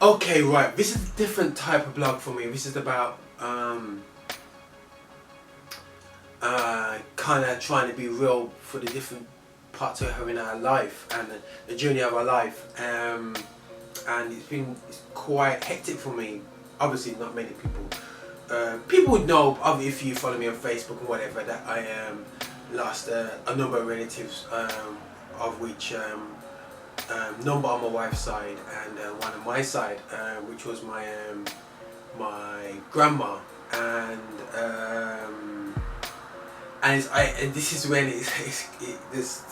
Okay, right. This is a different type of blog for me. This is about kind of trying to be real for the different parts of her in our life and the journey of our life. And it's quite hectic for me. Obviously, not many people. People would know if you follow me on Facebook or whatever that I lost a number of relatives, of which. Number on my wife's side and one on my side, which was my grandma, and this is when this,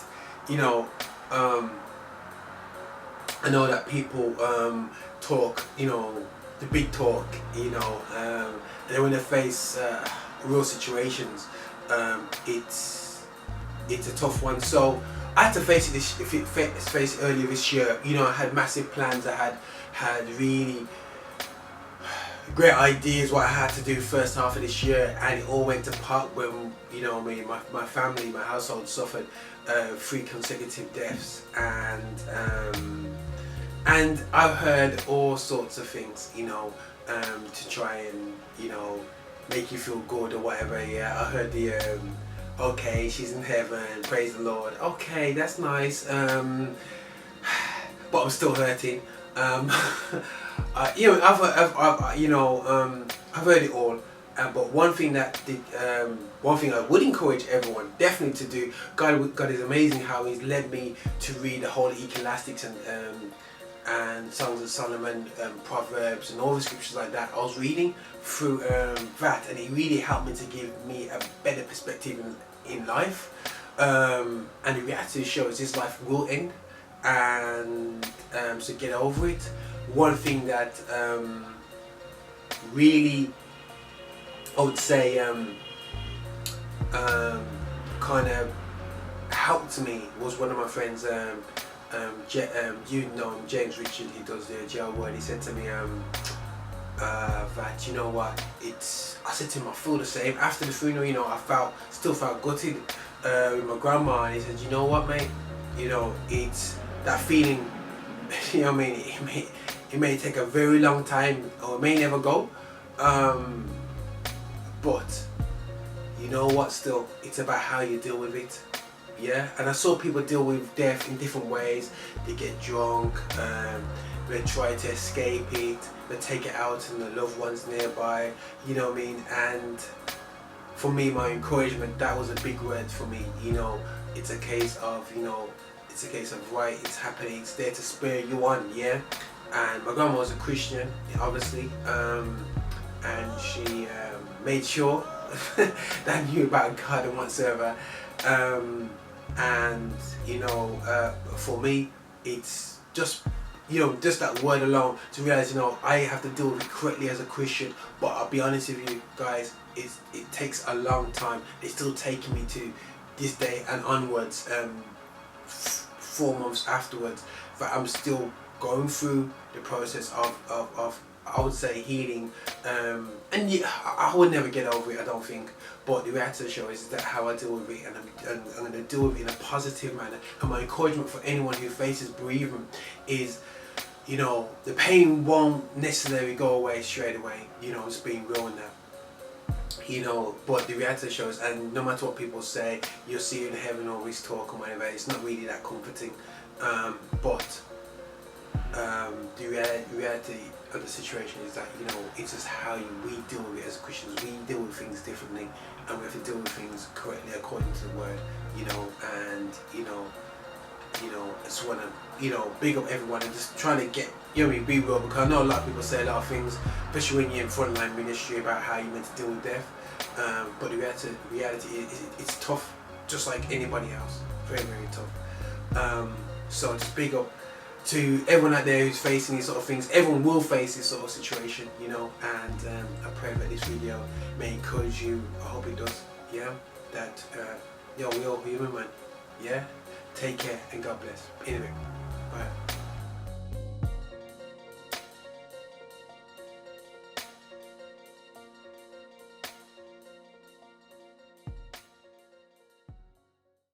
you know, I know that people talk, you know, the big talk, you know, and then when they face real situations, it's a tough one. So I had to face it earlier this year. You know, I had massive plans. I had really great ideas what I had to do first half of this year, and it all went to pot when, you know, my family, my household suffered 3 consecutive deaths, and I've heard all sorts of things, you know, to try and, you know, make you feel good or whatever. Yeah, I heard the okay, she's in heaven, praise the Lord. Okay, that's nice. But I'm still hurting. You know, I've heard it all. But one thing I would encourage everyone definitely to do. God is amazing how He's led me to read the whole Ecclesiastes and Songs of Solomon, Proverbs, and all the scriptures like that. I was reading through that, and it really helped me to give me a better perspective in life. And the reality shows this life will end, and so get over it. One thing that really, I would say, kind of helped me was one of my friends. You know James Richard, he does the jail word. He said to me that, you know what, I said to him, I feel the same after the funeral. You know, I still felt gutted with my grandma, and he said, you know what, mate, you know, it's that feeling. You know what I mean? It may take a very long time, or it may never go, but you know what, still it's about how you deal with it. Yeah, and I saw people deal with death in different ways. They get drunk, they try to escape it, they take it out on the loved ones nearby, you know what I mean? And for me, my encouragement, that was a big word for me. You know, it's a case of, you know, right, it's happening, it's there to spur you on, yeah? And my grandma was a Christian, obviously, and she made sure that I knew about God and whatsoever. And you know, for me, it's just, you know, just that word alone to realize, you know, I have to deal with it correctly as a Christian. But I'll be honest with you guys, it takes a long time. It's still taking me to this day and onwards, 4 months afterwards, that I'm still going through the process of I would say healing, and yeah, I would never get over it, I don't think. But the reality of the show is that how I deal with it, and I'm going to deal with it in a positive manner. And my encouragement for anyone who faces bereavement is, you know, the pain won't necessarily go away straight away. You know, just being real in that. You know, but the reality shows, and no matter what people say, you'll see you in heaven, always talk or whatever, it's not really that comforting. But the reality of the situation is that, you know, it's just how we deal with it as Christians. We deal with things differently, and we have to deal with things correctly according to the word, you know. And you know, I just want to, you know, big up everyone and just trying to get, you know, be real, because I know a lot of people say a lot of things, especially when you're in frontline ministry, about how you're meant to deal with death. But the reality is it's tough, just like anybody else. Very, very tough. So just big up to everyone out there who's facing these sort of things. Everyone will face this sort of situation, you know, and I pray that this video may encourage you. I hope it does, yeah, that, you know, we're all human, man, yeah. Take care and God bless. Anyway, bye.